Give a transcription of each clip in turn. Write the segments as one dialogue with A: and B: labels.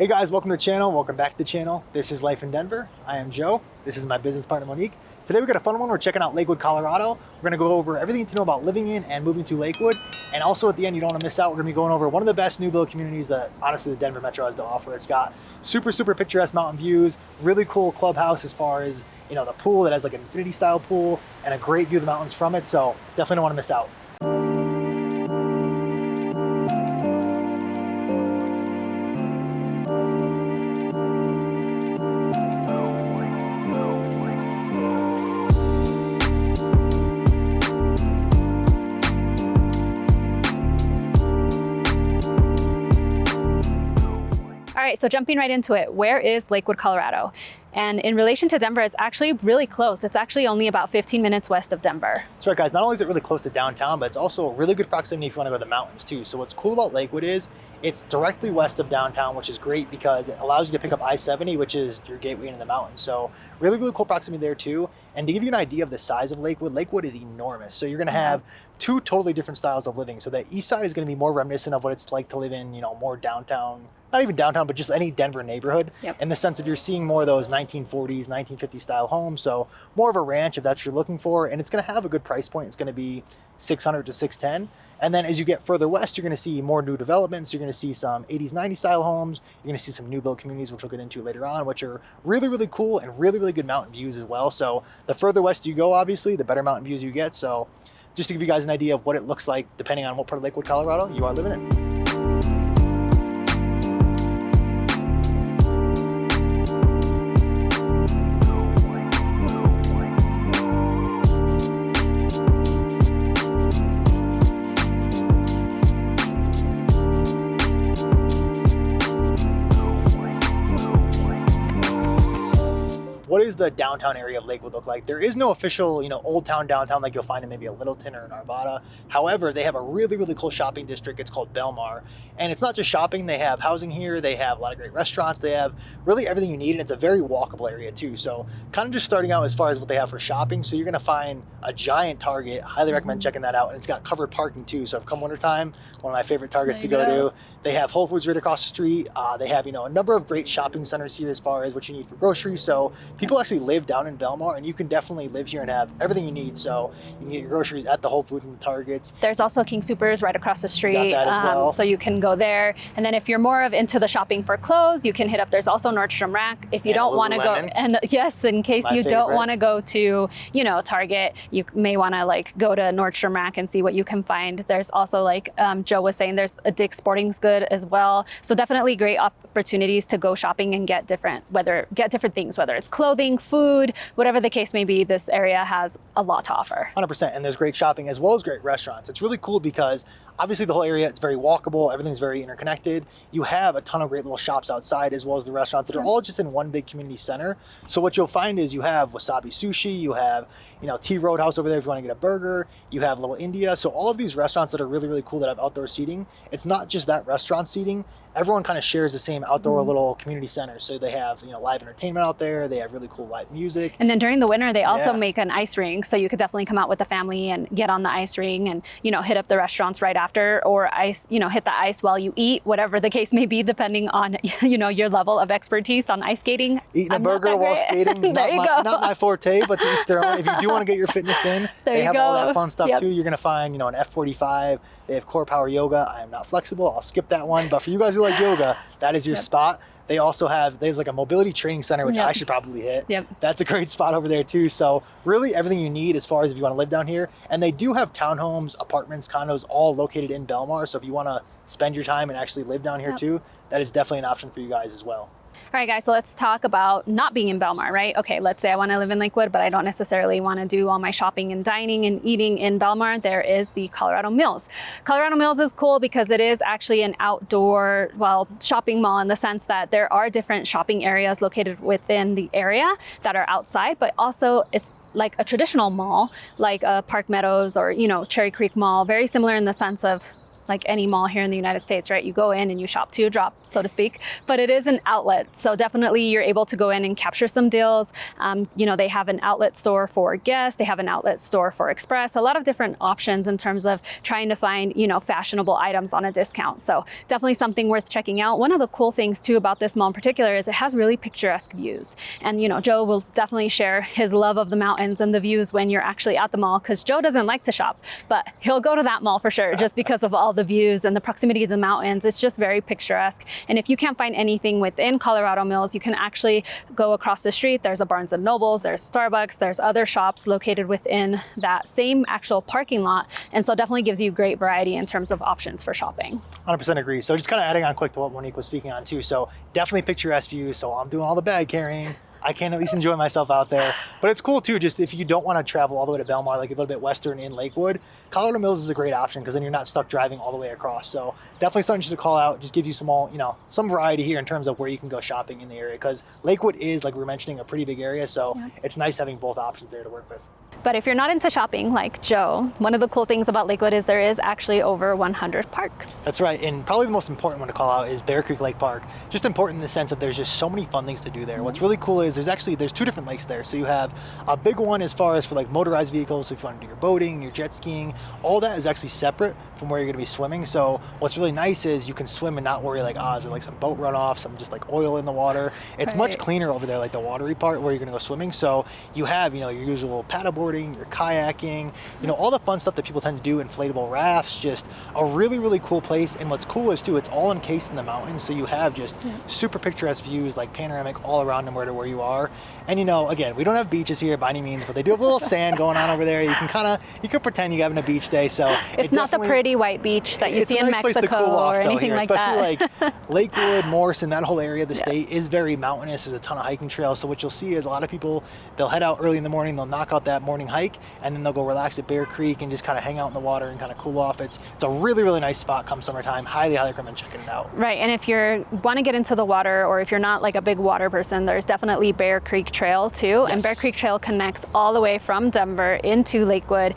A: Hey guys, welcome to the channel. Welcome back to the channel. This is Life in Denver. I am Joe. This is my business partner, Monique. Today we got a fun one. We're checking out Lakewood, Colorado. We're gonna go over everything to know about living in and moving to Lakewood. And also at the end, you don't wanna miss out. We're gonna be going over one of the best new build communities that honestly the Denver Metro has to offer. It's got super picturesque mountain views, really cool clubhouse as far as, you know, the pool that has like an infinity style pool and a great view of the mountains from it. So definitely don't wanna miss out.
B: All right, so jumping right into it, where is Lakewood, Colorado? And in relation to Denver, it's actually really close. It's actually only about 15 minutes west of Denver.
A: That's right, guys. Not only is it really close to downtown, but it's also a really good proximity if you want to go to the mountains too. So what's cool about Lakewood is it's directly west of downtown, which is great because it allows you to pick up I-70, which is your gateway into the mountains. So really cool proximity there too. And to give you an idea of the size of Lakewood, Lakewood is enormous. So you're going to have two totally different styles of living. So the east side is going to be more reminiscent of what it's like to live in, you know, more downtown, not even downtown, but just any Denver neighborhood. In the sense of you're seeing more of those 1940s, 1950s style homes. So more of a ranch if that's what you're looking for. And it's going to have a good price point. It's going to be 600 to 610. And then as you get further west, you're going to see more new developments. You're going to see some 80s, 90s style homes. You're going to see some new build communities, which we'll get into later on, which are really cool and really good mountain views as well. So the further west you go, obviously, the better mountain views you get. So just to give you guys an idea of what it looks like, depending on what part of Lakewood, Colorado you are living in. What does the downtown area of Lakewood look like? There is no official, you know, old town downtown like you'll find in maybe a Littleton or an Arvada. However, they have a really cool shopping district. It's called Belmar. And it's not just shopping. They have housing here. They have a lot of great restaurants. They have really everything you need. And it's a very walkable area too. So kind of just starting out as far as what they have for shopping. So you're going to find a giant Target. Highly recommend checking that out. And it's got covered parking too. So if come wintertime, one of my favorite Targets to go to. They have Whole Foods right across the street. They have, you know, a number of great shopping centers here as far as what you need for groceries. So people actually live down in Belmar, and you can definitely live here and have everything you need. So you can get your groceries at the Whole Foods and the Targets.
B: There's also King Soopers right across the street,
A: got that as well.
B: So you can go there. And then if you're more of into the shopping for clothes, you can hit up. There's also Nordstrom Rack. If you don't want to go, and yes, in case you don't want to go to, you know, Target, you may want to like go to Nordstrom Rack and see what you can find. There's also, like Joe was saying, there's a Dick's Sporting Goods as well. So definitely great opportunities to go shopping and get different things, whether it's clothing, food, whatever the case may be. This area has a lot to offer.
A: 100%. And there's great shopping as well as great restaurants. It's really cool because obviously the whole area, it's very walkable. Everything's very interconnected. You have a ton of great little shops outside as well as the restaurants that are all just in one big community center. So what you'll find is you have Wasabi Sushi, you have, you know, Tea Roadhouse over there if you want to get a burger, you have Little India. So all of these restaurants that are really cool that have outdoor seating, it's not just that restaurant seating. Everyone kind of shares the same outdoor little community center. So they have, you know, live entertainment out there. They have really cool live music.
B: And then during the winter, they also make an ice rink. So you could definitely come out with the family and get on the ice ring and, you know, hit up the restaurants right after, or ice, you know, hit the ice while you eat, whatever the case may be, depending on, you know, your level of expertise on ice skating.
A: Eating a burger while skating, not my forte, but to each their own. If you do want to get your fitness in, they have all that fun stuff too. You're going to find, you know, an F45. They have core power yoga. I am not flexible. I'll skip that one. But for you guys who like yoga, that is your spot. They also have, there's like a mobility training center, which I should probably hit. That's a great spot over there too. So really everything you need as far as if you want to live down here. And they do have townhomes, apartments, condos, all located in Belmar. So if you want to spend your time and actually live down here too, that is definitely an option for you guys as well.
B: All right, guys, so let's talk about not being in Belmar, right? Okay, let's say I want to live in Lakewood, but I don't necessarily want to do all my shopping and dining and eating in Belmar. There is the Colorado Mills. Colorado Mills is cool because it is actually an outdoor, well, shopping mall in the sense that there are different shopping areas located within the area that are outside, but also it's like a traditional mall, like Park Meadows or, you know, Cherry Creek Mall, very similar in the sense of like any mall here in the United States, right? You go in and you shop to a drop, so to speak, but it is an outlet. So definitely you're able to go in and capture some deals. You know, they have an outlet store for guests, they have an outlet store for express, a lot of different options in terms of trying to find, you know, fashionable items on a discount. So definitely something worth checking out. One of the cool things too about this mall in particular is it has really picturesque views. And, you know, Joe will definitely share his love of the mountains and the views when you're actually at the mall, because Joe doesn't like to shop, but he'll go to that mall for sure, just because of all the views and the proximity to the mountains. It's just very picturesque. And if you can't find anything within Colorado Mills, you can actually go across the street. There's a Barnes and Nobles, there's Starbucks, there's other shops located within that same actual parking lot. And so definitely gives you great variety in terms of options for shopping.
A: 100% agree. So just kind of adding on quick to what Monique was speaking on too. So definitely picturesque views. So I'm doing all the bag carrying. I can at least enjoy myself out there. But it's cool too, just if you don't want to travel all the way to Belmar, like a little bit western in Lakewood, Colorado Mills is a great option, because then you're not stuck driving all the way across. So definitely something to call out. Just gives you some variety here in terms of where you can go shopping in the area, because Lakewood is, like we were mentioning, a pretty big area. So it's nice having both options there to work with.
B: But if you're not into shopping like Joe, one of the cool things about Lakewood is there is actually over 100 parks.
A: That's right. And probably the most important one to call out is Bear Creek Lake Park. Just important in the sense that there's just so many fun things to do there. What's really cool is there's two different lakes there. So you have a big one as far as for like motorized vehicles. So if you want to do your boating, your jet skiing, all that is actually separate from where you're going to be swimming. So what's really nice is you can swim and not worry like, is there like some boat runoff, some just like oil in the water. It's much cleaner over there, like the watery part where you're going to go swimming. So you have, your usual paddleboarding, your kayaking, all the fun stuff that people tend to do, inflatable rafts, just a really, really cool place. And what's cool is too, it's all encased in the mountains. So you have just super picturesque views, like panoramic all around no matter where you are. And again, we don't have beaches here by any means, but they do have a little sand going on over there. You can pretend you're having a beach day. So
B: it's not the pretty white beach that you see in
A: Mexico
B: place to cool off, or anything
A: here,
B: like that.
A: Especially like Lakewood, Morrison, that whole area of the state is very mountainous. There's a ton of hiking trails. So what you'll see is a lot of people, they'll head out early in the morning, they'll knock out that morning hike, and then they'll go relax at Bear Creek and just kind of hang out in the water and kind of cool off. It's a really, really nice spot come summertime. Highly recommend checking it out.
B: Right, and if you want to get into the water, or if you're not like a big water person, there's definitely Bear Creek Trail too. And Bear Creek Trail connects all the way from Denver into Lakewood,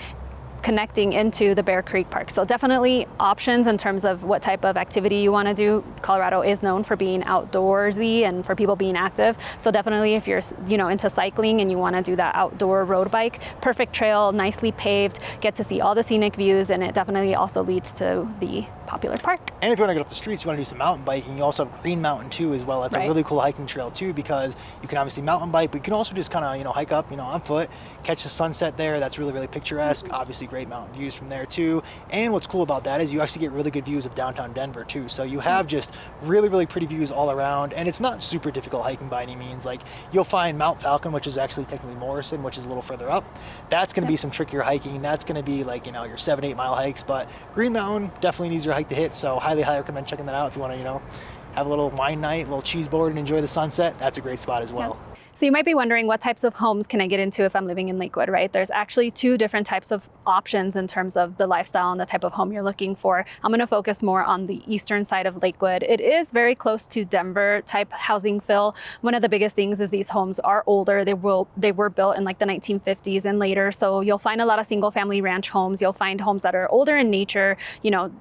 B: connecting into the Bear Creek Park. So definitely options in terms of what type of activity you want to do. Colorado is known for being outdoorsy and for people being active. So definitely if you're into cycling and you want to do that outdoor road bike, perfect trail, nicely paved, get to see all the scenic views, and it definitely also leads to the popular park.
A: And if you want to get off the streets, you want to do some mountain biking, you also have Green Mountain too as well. That's a really cool hiking trail too, because you can obviously mountain bike, but you can also just kind of hike up on foot, catch the sunset there. That's really, really picturesque. Obviously great mountain views from there too. And what's cool about that is you actually get really good views of downtown Denver too. So you have just really, really pretty views all around, and it's not super difficult hiking by any means. Like you'll find Mount Falcon, which is actually technically Morrison, which is a little further up. That's going to be some trickier hiking. That's going to be like your 7-8 mile hikes, but Green Mountain definitely an easier hike to hit. So highly recommend checking that out if you want to have a little wine night, a little cheese board, and enjoy the sunset. That's a great spot as well.
B: So you might be wondering, what types of homes can I get into if I'm living in Lakewood, right? There's actually two different types of options in terms of the lifestyle and the type of home you're looking for. I'm going to focus more on the eastern side of Lakewood. It is very close to Denver type housing fill. One of the biggest things is these homes are older. They were built in like the 1950s and later. So you'll find a lot of single family ranch homes. You'll find homes that are older in nature.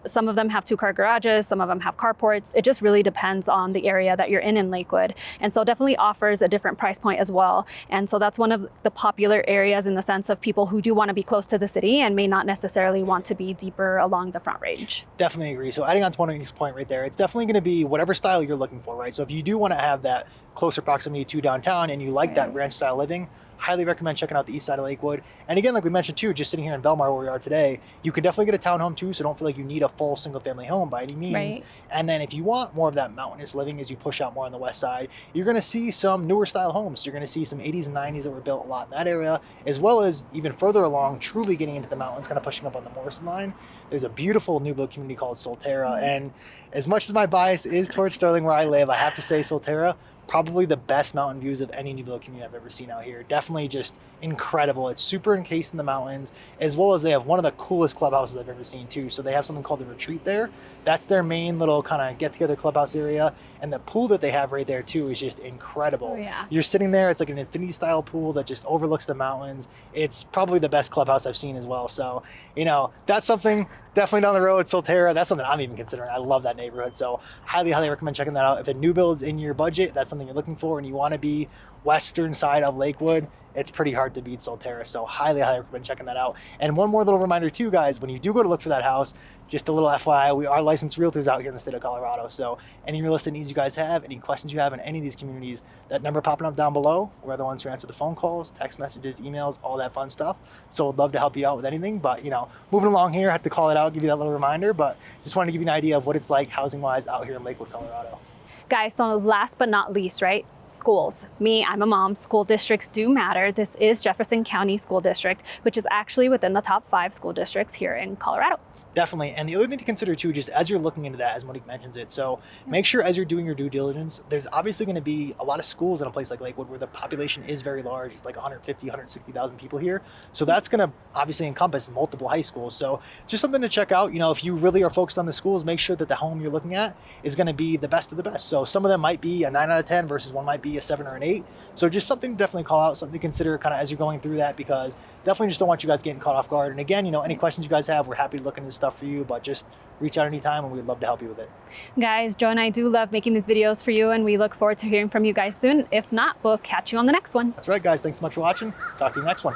B: Some of them have 2-car garages, some of them have carports. It just really depends on the area that you're in Lakewood. And so definitely offers a different price point as well. And so that's one of the popular areas in the sense of people who do want to be close to the city and may not necessarily want to be deeper along the Front Range.
A: Definitely agree. So adding on to Monique's point right there, it's definitely going to be whatever style you're looking for, right? So if you do want to have that closer proximity to downtown and you like that ranch style living, highly recommend checking out the east side of Lakewood. And again, like we mentioned too, just sitting here in Belmar where we are today, you can definitely get a townhome too, so don't feel like you need a full single family home by any means. And then if you want more of that mountainous living as you push out more on the west side, you're going to see some newer style homes. You're going to see some 80s and 90s that were built a lot in that area, as well as even further along, truly getting into the mountains, kind of pushing up on the Morrison line. There's a beautiful new build community called Solterra. And as much as my bias is towards Sterling where I live, I have to say Solterra, probably the best mountain views of any new build community I've ever seen out here. Definitely just incredible. It's super encased in the mountains, as well as they have one of the coolest clubhouses I've ever seen too. So they have something called the Retreat there. That's their main little kind of get together clubhouse area. And the pool that they have right there too is just incredible. You're sitting there, it's like an infinity style pool that just overlooks the mountains. It's probably the best clubhouse I've seen as well. So, that's something definitely down the road, Solterra, that's something I'm even considering. I love that neighborhood. So highly recommend checking that out. If a new build's in your budget, that's something you're looking for, and you want to be western side of Lakewood, it's pretty hard to beat Solterra. So highly recommend checking that out. And one more little reminder too, guys, when you do go to look for that house, just a little FYI, we are licensed realtors out here in the state of Colorado. So any real estate needs you guys have, any questions you have in any of these communities, that number popping up down below, we're the ones who answer the phone calls, text messages, emails, all that fun stuff. So we'd love to help you out with anything. But, you know, moving along here, I have to call it out, give you that little reminder, but just wanted to give you an idea of what it's like housing wise out here in Lakewood, Colorado.
B: Guys, so last but not least, right? Schools. I'm a mom. School districts do matter. This is Jefferson County School District, which is actually within the top 5 school districts here in Colorado.
A: Definitely. And the other thing to consider too, just as you're looking into that, as Monique mentions it, so make sure as you're doing your due diligence, there's obviously going to be a lot of schools in a place like Lakewood where the population is very large. It's like 150, 160,000 people here. So that's going to obviously encompass multiple high schools. So just something to check out. You know, if you really are focused on the schools, make sure that the home you're looking at is going to be the best of the best. So some of them might be a 9 out of 10 versus one might be a 7 or an 8. So just something to definitely call out, something to consider kind of as you're going through that, because definitely just don't want you guys getting caught off guard. And again, you know, any questions you guys have, we're happy to look into stuff for you, but just reach out anytime and we'd love to help you with it.
B: Guys, Joe and I do love making these videos for you, and we look forward to hearing from you guys soon. If not, we'll catch you on the next one.
A: That's right, guys. Thanks so much for watching. Talk to you next one.